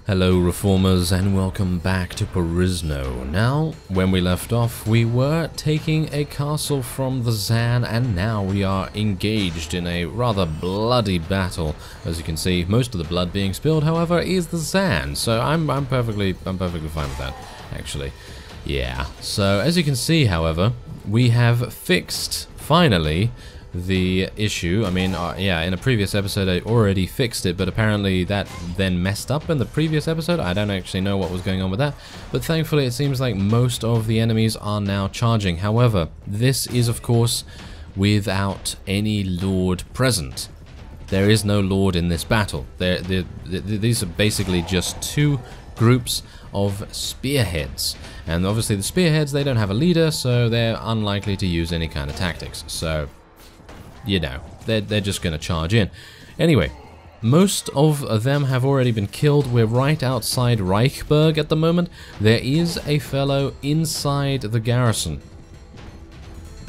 Hello Reformers and welcome back to Perisno. Now, when we left off, we were taking a castle from the Zan and now we are engaged in a rather bloody battle. As you can see, most of the blood being spilled, however, is the Zan, so I'm perfectly fine with that, actually. Yeah, so as you can see, however, we have fixed, finally, the issue. I mean, yeah, in a previous episode I already fixed it, but apparently that then messed up in the previous episode. I don't actually know what was going on with that, but thankfully it seems like most of the enemies are now charging. However, this is of course without any lord present. There is no lord in this battle. These are basically just two groups of spearheads, and obviously the spearheads, they don't have a leader, so they're unlikely to use any kind of tactics. So you know, they're just going to charge in. Anyway, most of them have already been killed. We're right outside Reichberg at the moment. There is a fellow inside the garrison,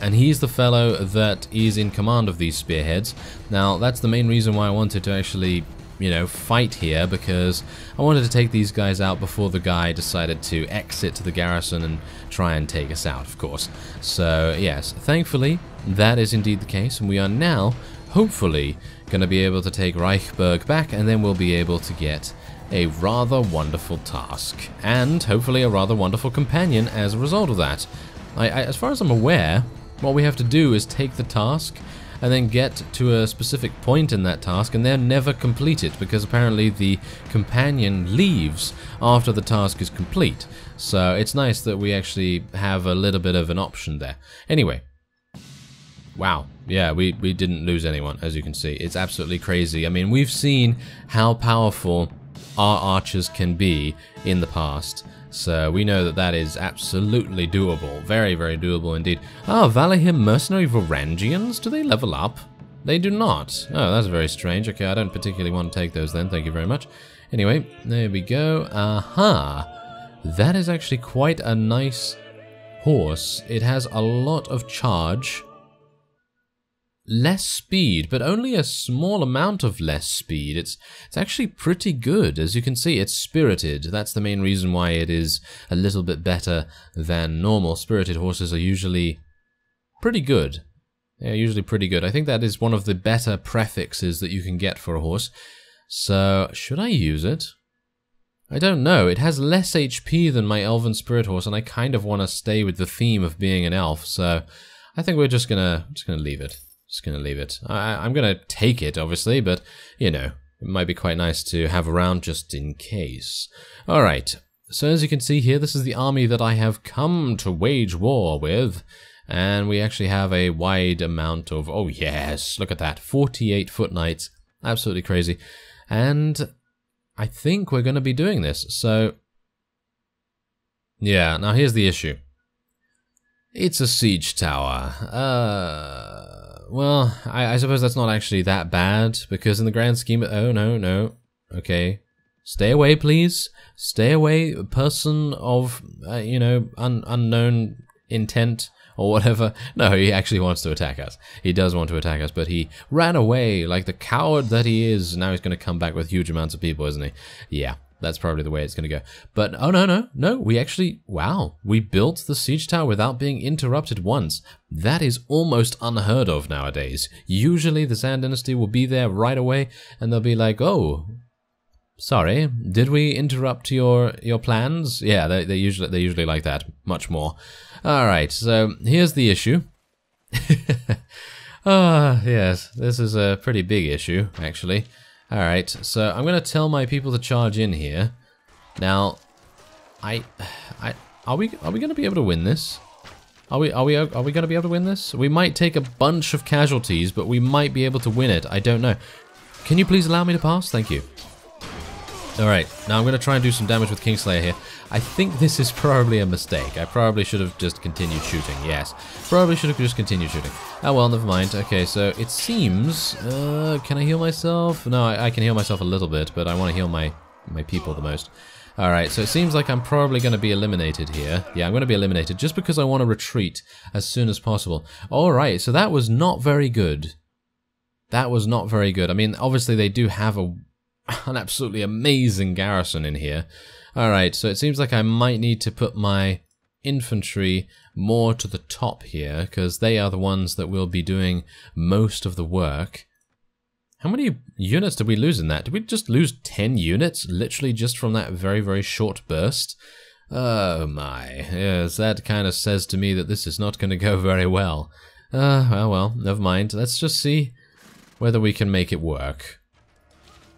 and he's the fellow that is in command of these spearheads. Now, that's the main reason why I wanted to actually, you know, fight here, because I wanted to take these guys out before the guy decided to exit the garrison and try and take us out, of course. So, yes, thankfully, that is indeed the case, and we are now, hopefully, going to be able to take Reichberg back, and then we'll be able to get a rather wonderful task, and hopefully a rather wonderful companion as a result of that. As far as I'm aware, what we have to do is take the task, and then get to a specific point in that task, and then never complete it, because apparently the companion leaves after the task is complete. So it's nice that we actually have a little bit of an option there. Anyway. Wow, yeah, we didn't lose anyone, as you can see. It's absolutely crazy. I mean, we've seen how powerful our archers can be in the past, so we know that that is absolutely doable. Very, very doable indeed. Ah, Valahim mercenary Varangians? Do they level up? They do not. Oh, that's very strange. Okay, I don't particularly want to take those then, thank you very much. Anyway, there we go. Aha! That is actually quite a nice horse. It has a lot of charge. Less speed, but only a small amount of less speed. It's actually pretty good. As you can see, it's spirited. That's the main reason why it is a little bit better than normal. Spirited horses are usually pretty good. They're usually pretty good. I think that is one of the better prefixes that you can get for a horse. So, should I use it? I don't know. It has less HP than my elven spirit horse, and I kind of want to stay with the theme of being an elf, so I think we're just gonna leave it. Just gonna leave it. I'm gonna take it, obviously, but, you know, it might be quite nice to have around just in case. Alright, so as you can see here, this is the army that I have come to wage war with, and we actually have a wide amount of, oh yes, look at that, 48 foot knights, absolutely crazy, and I think we're gonna be doing this, so, yeah, now here's the issue. It's a siege tower, well, I suppose that's not actually that bad, because in the grand scheme of... Oh, no. Okay. Stay away, please. Stay away, person of, you know, unknown intent, or whatever. No, he actually wants to attack us. He does want to attack us, but he ran away like the coward that he is. Now he's going to come back with huge amounts of people, isn't he? Yeah. That's probably the way it's going to go. But, oh, no, we actually, wow, we built the siege tower without being interrupted once. That is almost unheard of nowadays. Usually the Zan Dynasty will be there right away, and they'll be like, oh, sorry, did we interrupt your plans? Yeah, they usually like that, much more. Alright, so here's the issue. Yes, this is a pretty big issue, actually. Alright, so I'm going to tell my people to charge in here. Now, are we going to be able to win this? Are we going to be able to win this? We might take a bunch of casualties, but we might be able to win it. I don't know. Can you please allow me to pass? Thank you. Alright, now I'm going to try and do some damage with Kingslayer here. I think this is probably a mistake. I probably should have just continued shooting, yes. Probably should have just continued shooting. Oh well, never mind. Okay, so it seems... can I heal myself? No, I can heal myself a little bit, but I want to heal my people the most. Alright, so it seems like I'm probably going to be eliminated here. Yeah, I'm going to be eliminated just because I want to retreat as soon as possible. Alright, so that was not very good. That was not very good. I mean, obviously they do have a an absolutely amazing garrison in here. Alright, so it seems like I might need to put my infantry more to the top here, because they are the ones that will be doing most of the work. How many units did we lose in that? Did we just lose 10 units, literally just from that very, very short burst? Oh my, yes, that kind of says to me that this is not going to go very well. Well, never mind. Let's just see whether we can make it work.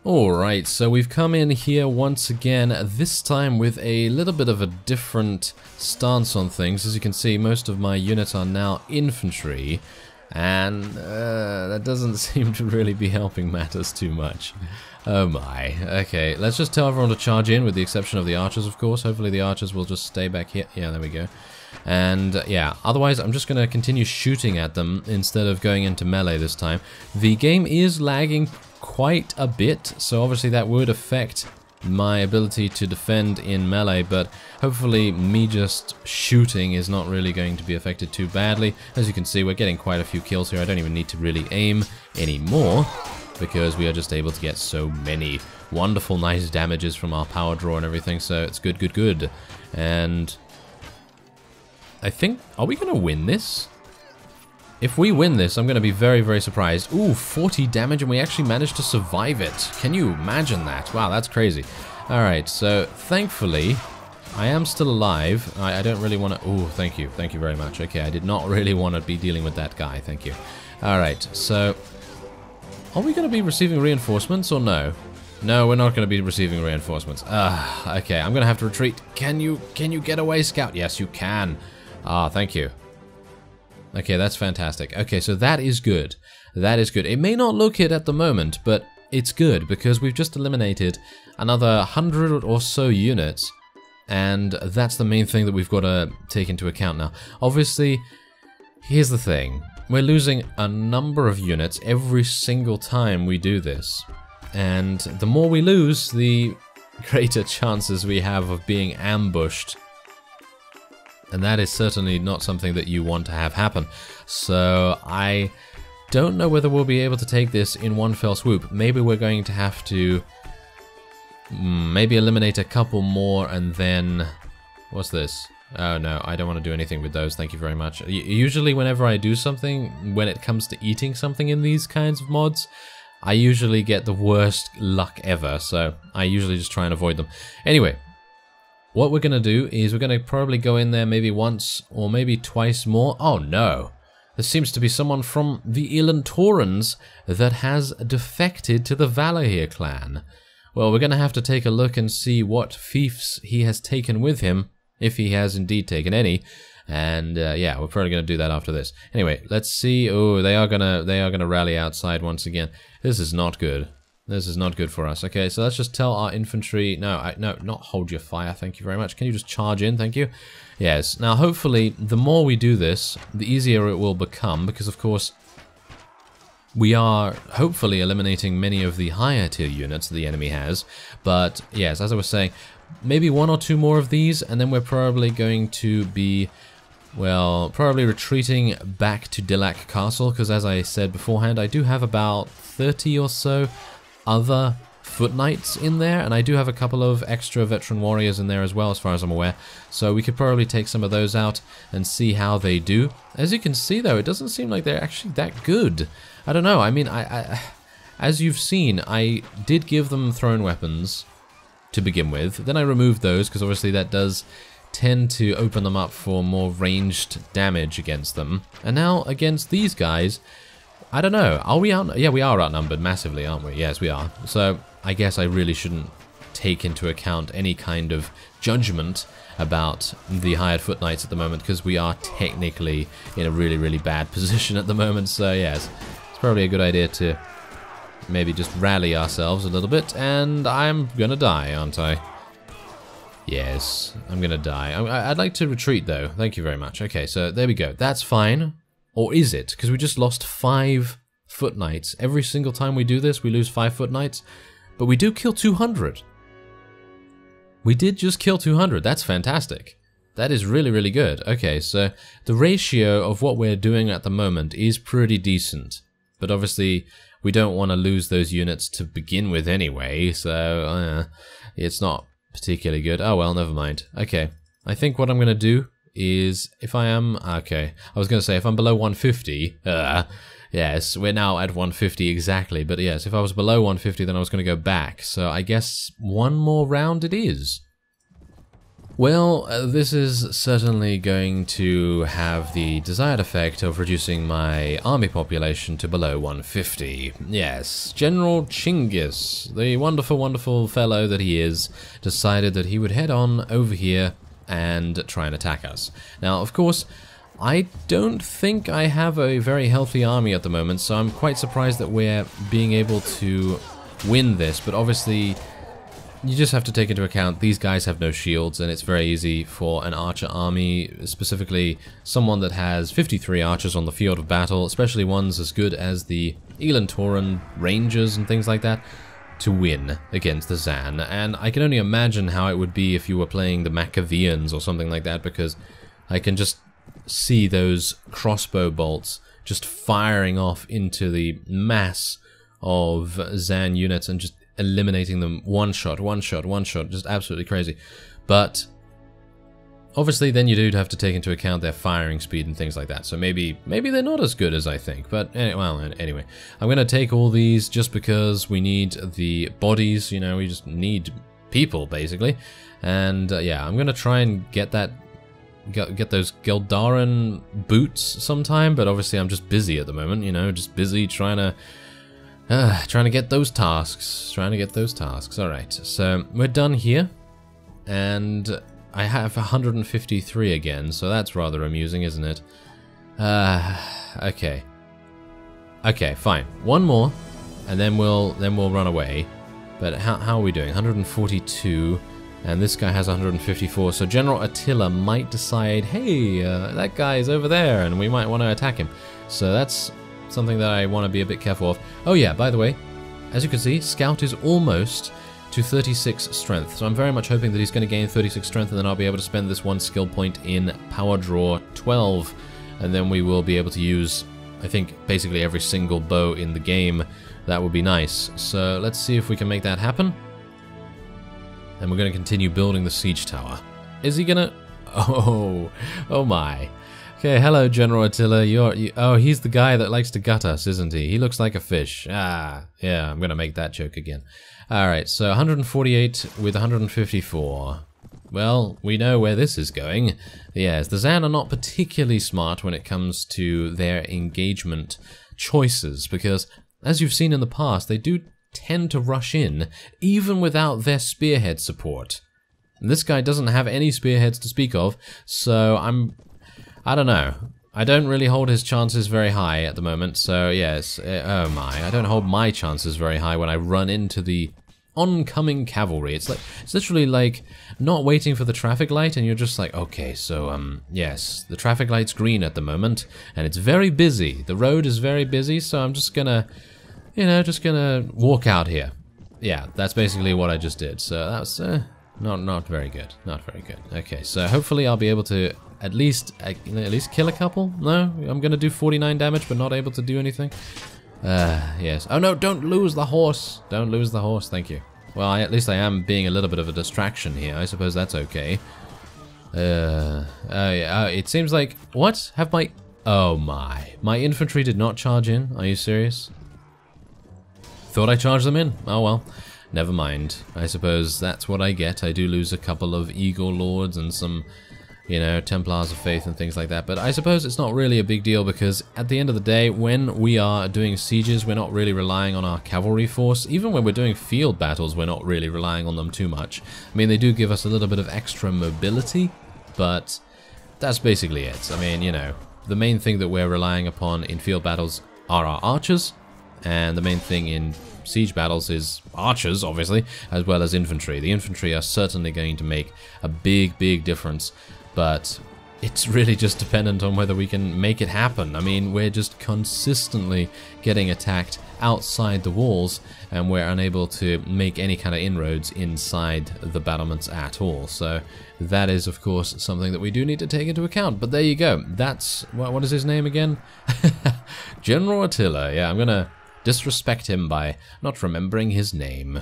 Alright, so we've come in here once again, this time with a little bit of a different stance on things. As you can see, most of my units are now infantry, and that doesn't seem to really be helping matters too much. Oh my. Okay, let's just tell everyone to charge in, with the exception of the archers, of course. Hopefully the archers will just stay back here. Yeah, there we go. And yeah, otherwise I'm just going to continue shooting at them instead of going into melee this time. The game is lagging quite a bit, so obviously that would affect my ability to defend in melee, but hopefully me just shooting is not really going to be affected too badly. As you can see, we're getting quite a few kills here. I don't even need to really aim anymore, because we are just able to get so many wonderful, nice damages from our power draw and everything, so it's good, good, good. And I think, are we going to win this? If we win this, I'm going to be very, very surprised. Ooh, 40 damage, and we actually managed to survive it. Can you imagine that? Wow, that's crazy. Alright, so thankfully, I am still alive. I don't really want to... Ooh, thank you. Thank you very much. Okay, I did not really want to be dealing with that guy. Thank you. Alright, so... Are we going to be receiving reinforcements or no? No, we're not going to be receiving reinforcements. Okay, I'm going to have to retreat. Can you get away, Scout? Yes, you can. Thank you. Okay, that's fantastic. Okay, so that is good. That is good. It may not look it at the moment, but it's good because we've just eliminated another 100 or so units, and that's the main thing that we've got to take into account now. Obviously, here's the thing. We're losing a number of units every single time we do this, and the more we lose, the greater chances we have of being ambushed. And that is certainly not something that you want to have happen. So I don't know whether we'll be able to take this in one fell swoop. Maybe we're going to have to maybe eliminate a couple more and then... What's this? Oh no, I don't want to do anything with those, thank you very much. Usually whenever I do something, when it comes to eating something in these kinds of mods, I usually get the worst luck ever, so I usually just try and avoid them. Anyway. What we're going to do is we're going to probably go in there maybe once or maybe twice more. Oh no! There seems to be someone from the Ilantorans that has defected to the Valahir clan. Well, we're going to have to take a look and see what fiefs he has taken with him, if he has indeed taken any. And yeah, we're probably going to do that after this. Anyway, let's see. Oh, they are gonna rally outside once again. This is not good. This is not good for us. Okay, so let's just tell our infantry... No, not hold your fire, thank you very much. Can you just charge in, thank you? Yes. Now, hopefully, the more we do this, the easier it will become, because, of course, we are hopefully eliminating many of the higher tier units the enemy has. But, yes, as I was saying, maybe one or two more of these, and then we're probably going to be... Well, probably retreating back to Dillac Castle, because as I said beforehand, I do have about 30 or so other foot knights in there, and I do have a couple of extra veteran warriors in there as well, as far as I'm aware, so we could probably take some of those out and see how they do. As you can see though, it doesn't seem like they're actually that good. I don't know, I mean, as you've seen, I did give them thrown weapons to begin with, then I removed those because obviously that does tend to open them up for more ranged damage against them, and now against these guys, I don't know, are we out? Yeah, we are outnumbered massively, aren't we? Yes, we are. So, I guess I really shouldn't take into account any kind of judgment about the hired foot knights at the moment, because we are technically in a really, really bad position at the moment, so yes, it's probably a good idea to maybe just rally ourselves a little bit, and I'm gonna die, aren't I? Yes, I'm gonna die. I'd like to retreat, though. Thank you very much. Okay, so there we go. That's fine. Or is it? Because we just lost 5 foot knights. Every single time we do this, we lose 5 foot knights. But we do kill 200. We did just kill 200. That's fantastic. That is really, really good. Okay, so the ratio of what we're doing at the moment is pretty decent. But obviously, we don't want to lose those units to begin with anyway, so it's not particularly good. Oh well, never mind. Okay, I think what I'm going to do is, if I am... Okay, I was going to say, if I'm below 150... yes, we're now at 150 exactly, but yes, if I was below 150, then I was going to go back. So I guess one more round it is. Well, this is certainly going to have the desired effect of reducing my army population to below 150. Yes, General Chinggis, the wonderful, wonderful fellow that he is, decided that he would head on over here and try and attack us. Now, of course, I don't think I have a very healthy army at the moment, so I'm quite surprised that we're being able to win this, but obviously... You just have to take into account these guys have no shields, and it's very easy for an archer army, specifically someone that has 53 archers on the field of battle, especially ones as good as the Elantoran Rangers and things like that, to win against the Zan. And I can only imagine how it would be if you were playing the Machiavellians or something like that, because I can just see those crossbow bolts just firing off into the mass of Zan units and just eliminating them one shot, just absolutely crazy. But obviously then you do have to take into account their firing speed and things like that, so maybe they're not as good as I think. But anyway, I'm going to take all these just because we need the bodies, you know, we just need people basically. And yeah, I'm going to try and get that, get those Geldaran boots sometime, but obviously I'm just busy at the moment, you know, just busy trying to get those tasks. Alright, so we're done here. And I have 153 again, so that's rather amusing, isn't it? Okay. Okay, fine. One more, and then we'll run away. But how are we doing? 142, and this guy has 154. So General Attila might decide, hey, that guy's over there, and we might want to attack him. So that's something that I want to be a bit careful of. Oh yeah, by the way, as you can see, Scout is almost to 36 strength, so I'm very much hoping that he's going to gain 36 strength, and then I'll be able to spend this one skill point in Power Draw 12, and then we will be able to use, I think, basically every single bow in the game. That would be nice. So let's see if we can make that happen. And we're going to continue building the siege tower. Is he gonna... Oh my. Okay, hello, General Attila. Oh, he's the guy that likes to gut us, isn't he? He looks like a fish. Ah, yeah, I'm gonna make that joke again. Alright, so 148 with 154. Well, we know where this is going. Yes, the Zan are not particularly smart when it comes to their engagement choices, because, as you've seen in the past, they do tend to rush in, even without their spearhead support. And this guy doesn't have any spearheads to speak of, so I don't know. I don't really hold his chances very high at the moment, so yes, oh my, I don't hold my chances very high when I run into the oncoming cavalry. It's literally like not waiting for the traffic light, and you're just like, okay, so yes, the traffic light's green at the moment, and it's very busy. The road is very busy, so I'm just gonna, you know, walk out here. Yeah, that's basically what I just did. So that's not very good. Not very good. Okay, so hopefully I'll be able to at least kill a couple. No, I'm gonna do 49 damage, but not able to do anything. Yes. Oh no, don't lose the horse. Don't lose the horse, thank you. Well, at least I am being a little bit of a distraction here. I suppose that's okay. Yeah, it seems like... What? Have my... Oh my infantry did not charge in? Are you serious? Thought I charged them in. Oh well. Never mind. I suppose that's what I get. I do lose a couple of Eagle Lords and some... you know, Templars of Faith and things like that. But I suppose it's not really a big deal, because at the end of the day, when we are doing sieges, we're not really relying on our cavalry force. Even when we're doing field battles, we're not really relying on them too much. I mean, they do give us a little bit of extra mobility, but that's basically it. I mean, you know, the main thing that we're relying upon in field battles are our archers, and the main thing in siege battles is archers, obviously, as well as infantry. The infantry are certainly going to make a big difference. But it's really just dependent on whether we can make it happen. I mean, we're just consistently getting attacked outside the walls, and we're unable to make any kind of inroads inside the battlements at all. So that is, of course, something that we do need to take into account. But there you go. That's, what is his name again? General Attila. Yeah, I'm gonna disrespect him by not remembering his name.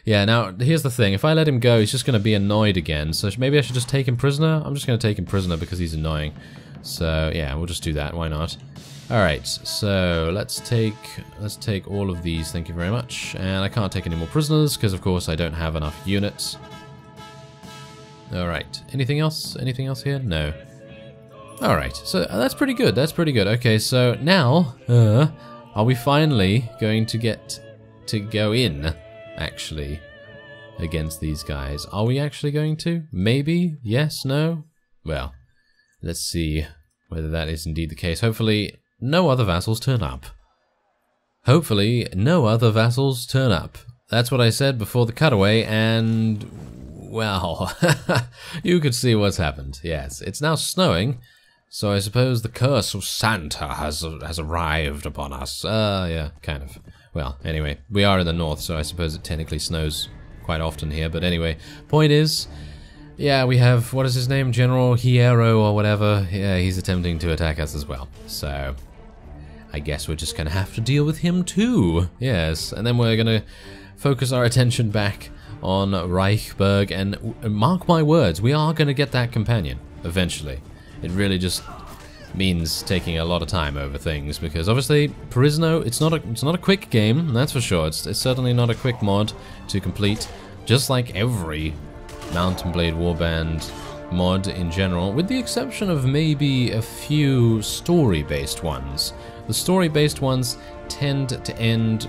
Yeah, now, here's the thing. If I let him go, he's just going to be annoyed again. So maybe I should just take him prisoner? I'm just going to take him prisoner because he's annoying. So, yeah, we'll just do that. Why not? Alright, so let's take all of these. Thank you very much. And I can't take any more prisoners because, of course, I don't have enough units. Alright. Anything else? Anything else here? No. Alright, so that's pretty good. That's pretty good. Okay, so now, are we finally going to get to go in, actually, against these guys? Are we actually going to? Maybe? Yes? No? Well, let's see whether that is indeed the case. Hopefully, no other vassals turn up. Hopefully, no other vassals turn up. That's what I said before the cutaway, and, well, you could see what's happened. Yes, it's now snowing, so I suppose the curse of Santa has arrived upon us. Yeah, kind of. Well, anyway, we are in the north, so I suppose it technically snows quite often here. But anyway, point is, yeah, we have, what is his name? General Hierro or whatever. Yeah, he's attempting to attack us as well. So, I guess we're just going to have to deal with him too. Yes, and then we're going to focus our attention back on Reichsburg. And mark my words, we are going to get that companion eventually. It really just means taking a lot of time over things, because obviously Perisno, it's not a quick game, that's for sure. It's certainly not a quick mod to complete, just like every Mount & Blade Warband mod in general, with the exception of maybe a few story-based ones. The story-based ones tend to end,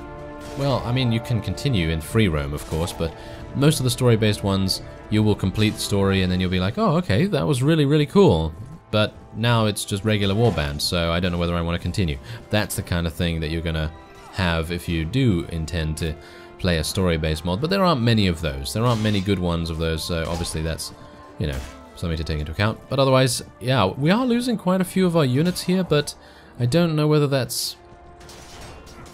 well, I mean, you can continue in free roam, of course, but most of the story-based ones, you will complete the story and then you'll be like, oh, okay, that was really, really cool. But now it's just regular Warband, so I don't know whether I want to continue. That's the kind of thing that you're going to have if you do intend to play a story-based mod, but there aren't many of those. There aren't many good ones of those, so obviously that's, you know, something to take into account. But otherwise, yeah, we are losing quite a few of our units here, but I don't know whether that's...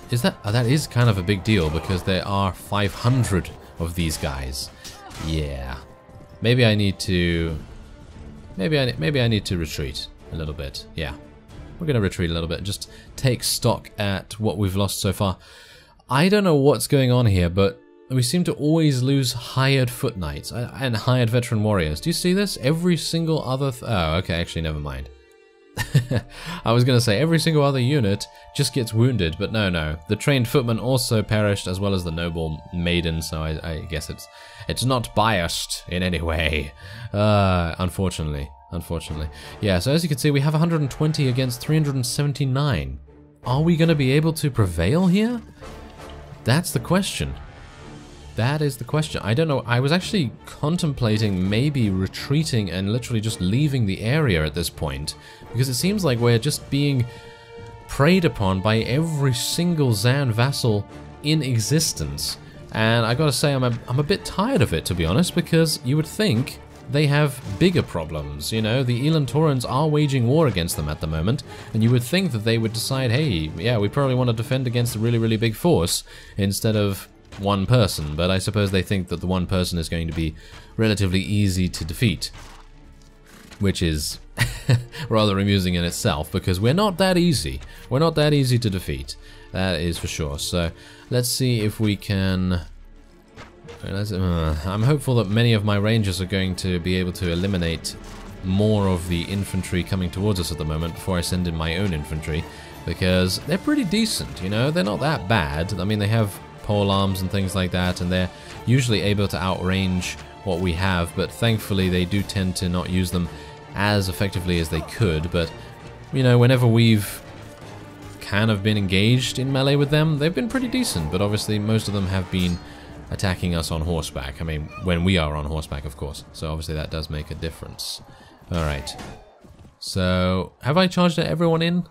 Is that... that is kind of a big deal, because there are 500 of these guys. Yeah. Maybe I need to... Maybe I need to retreat a little bit. Yeah, we're going to retreat a little bit. Just take stock at what we've lost so far. I don't know what's going on here, but we seem to always lose hired foot knights and hired veteran warriors. Do you see this? Every single other... oh, okay, actually, never mind. I was going to say every single other unit just gets wounded, but no. The trained footman also perished, as well as the noble maiden, so I guess it's not biased in any way. Unfortunately. Yeah, so as you can see, we have 120 against 379. Are we going to be able to prevail here? That's the question. That is the question. I don't know. I was actually contemplating maybe retreating and literally just leaving the area at this point, because it seems like we're just being preyed upon by every single Zan vassal in existence. And I gotta say, I'm a bit tired of it, to be honest, because you would think they have bigger problems. You know, the Elan Taurans are waging war against them at the moment, and you would think that they would decide, hey, yeah, we probably want to defend against a really, really big force instead of one person. But I suppose they think that the one person is going to be relatively easy to defeat, which is rather amusing in itself, because we're not that easy. We're not that easy to defeat. That is for sure. So let's see if we can... I'm hopeful that many of my rangers are going to be able to eliminate more of the infantry coming towards us at the moment before I send in my own infantry, because they're pretty decent, you know? They're not that bad. I mean, they have pole arms and things like that, and they're usually able to outrange what we have, but thankfully they do tend to not use them as effectively as they could. But, you know, whenever we've kind of been engaged in melee with them, they've been pretty decent, but obviously most of them have been attacking us on horseback. I mean, when we are on horseback, of course. So obviously that does make a difference. Alright. So, have I charged everyone in?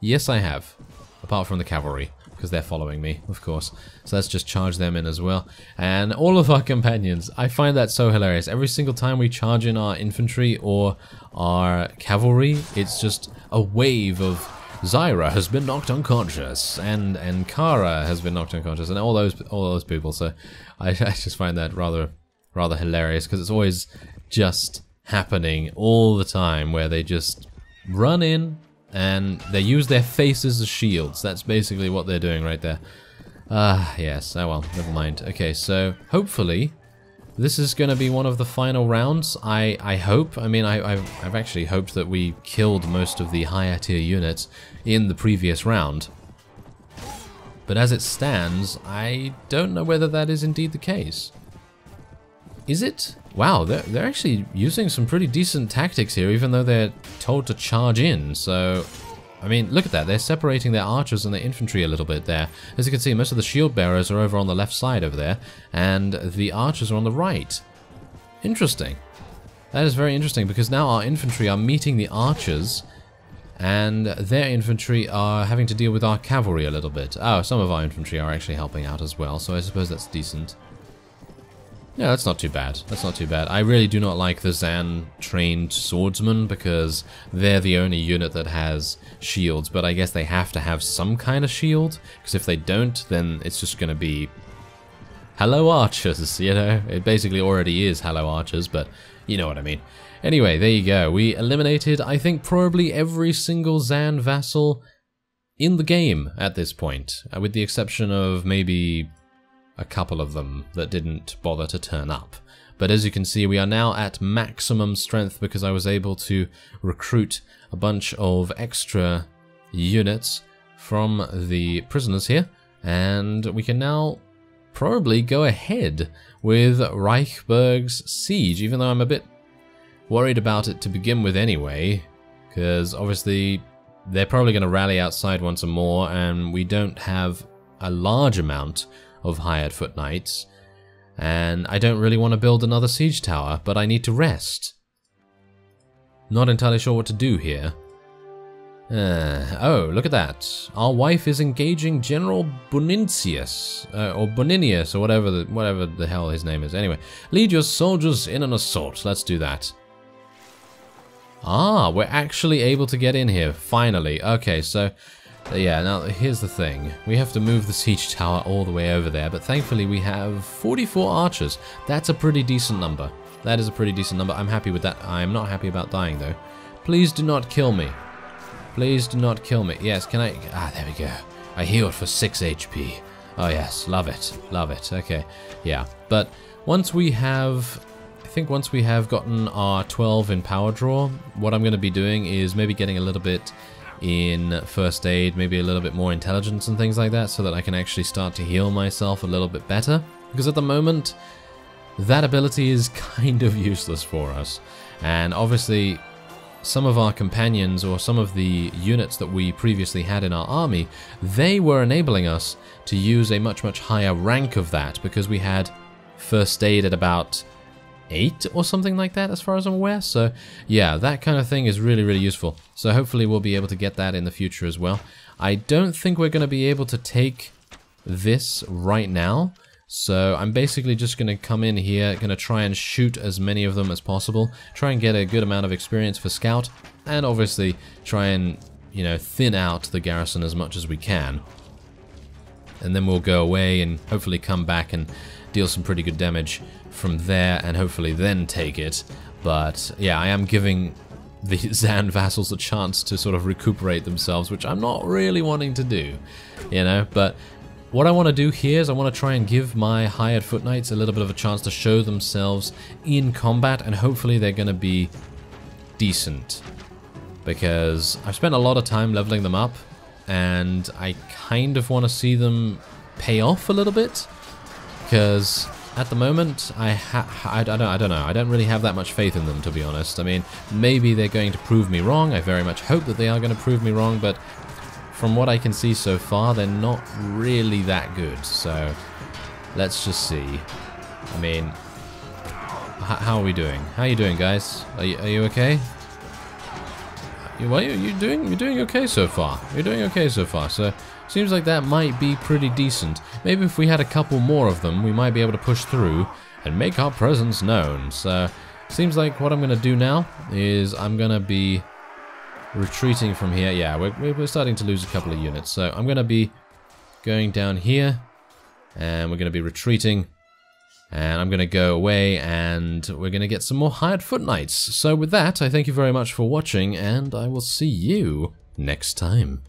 Yes, I have. Apart from the cavalry. because they're following me, of course. So let's just charge them in as well. And all of our companions, I find that so hilarious. Every single time we charge in our infantry or our cavalry, it's just a wave of Zyra has been knocked unconscious, and Kara has been knocked unconscious, and all those people. So I just find that rather hilarious, because it's always just happening all the time, where they just run in and they use their faces as shields. That's basically what they're doing right there. Yes. Oh well, never mind. Okay, so hopefully this is going to be one of the final rounds. I hope. I mean, I've actually hoped that we killed most of the higher tier units in the previous round. But as it stands, I don't know whether that is indeed the case. Is it? Wow, they're actually using some pretty decent tactics here, even though they're told to charge in. So, I mean, look at that. They're separating their archers and their infantry a little bit there. As you can see, most of the shield bearers are over on the left side over there, and the archers are on the right. Interesting. That is very interesting, because now our infantry are meeting the archers, and their infantry are having to deal with our cavalry a little bit. Oh, some of our infantry are actually helping out as well, so I suppose that's decent. Yeah, that's not too bad. That's not too bad. I really do not like the Zan-trained swordsmen, because they're the only unit that has shields, but I guess they have to have some kind of shield, because if they don't, then it's just going to be hello archers, you know? It basically already is hello archers, but you know what I mean. Anyway, there you go. We eliminated, I think, probably every single Zan vassal in the game at this point, with the exception of maybe a couple of them that didn't bother to turn up. But as you can see, we are now at maximum strength, because I was able to recruit a bunch of extra units from the prisoners here, and we can now probably go ahead with Reichsburg's siege, even though I'm a bit worried about it to begin with anyway, because obviously they're probably going to rally outside once more, and we don't have a large amount of hired foot knights, and I don't really want to build another siege tower, but I need to rest. Not entirely sure what to do here. Oh, look at that. Our wife is engaging General Boninius, or Boninius, or whatever the hell his name is. Anyway, lead your soldiers in an assault. Let's do that. Ah, we're actually able to get in here, finally. Okay, so yeah, now here's the thing. We have to move the siege tower all the way over there, but thankfully we have 44 archers. That's a pretty decent number. That is a pretty decent number. I'm happy with that. I'm not happy about dying, though. Please do not kill me. Please do not kill me. Yes, can I... Ah, there we go. I healed for 6 HP. Oh, yes. Love it. Love it. Okay. Yeah. But once we have... I think once we have gotten our 12 in power draw, what I'm going to be doing is maybe getting a little bit in first aid, maybe a little bit more intelligence and things like that, so that I can actually start to heal myself a little bit better, because at the moment that ability is kind of useless for us. And obviously some of our companions, or some of the units that we previously had in our army, they were enabling us to use a much higher rank of that, because we had first aid at about 8 or something like that, as far as I'm aware. So yeah, that kind of thing is really useful. So hopefully we'll be able to get that in the future as well. I don't think we're going to be able to take this right now, so I'm basically just going to come in here, going to try and shoot as many of them as possible, try and get a good amount of experience for scout, and obviously try and, you know, thin out the garrison as much as we can. And then we'll go away and hopefully come back and deal some pretty good damage from there, and hopefully then take it. But yeah, I am giving the Zan vassals a chance to sort of recuperate themselves, which I'm not really wanting to do, you know. But what I want to do here is I want to try and give my hired foot knights a little bit of a chance to show themselves in combat, and hopefully they're going to be decent, because I've spent a lot of time leveling them up, and I kind of want to see them pay off a little bit, because at the moment, I don't know. I don't really have that much faith in them, to be honest. I mean, maybe they're going to prove me wrong. I very much hope that they are going to prove me wrong, but from what I can see so far, they're not really that good. So let's just see. I mean, how are we doing? How are you doing, guys? Are you okay? Well, you're doing okay so far. You're doing okay so far. So Seems like that might be pretty decent. Maybe if we had a couple more of them, we might be able to push through and make our presence known. So, seems like what I'm going to do now is I'm going to be retreating from here. Yeah, we're starting to lose a couple of units. So, I'm going to be going down here, and we're going to be retreating. And I'm going to go away, and we're going to get some more hired foot knights. So with that, I thank you very much for watching, and I will see you next time.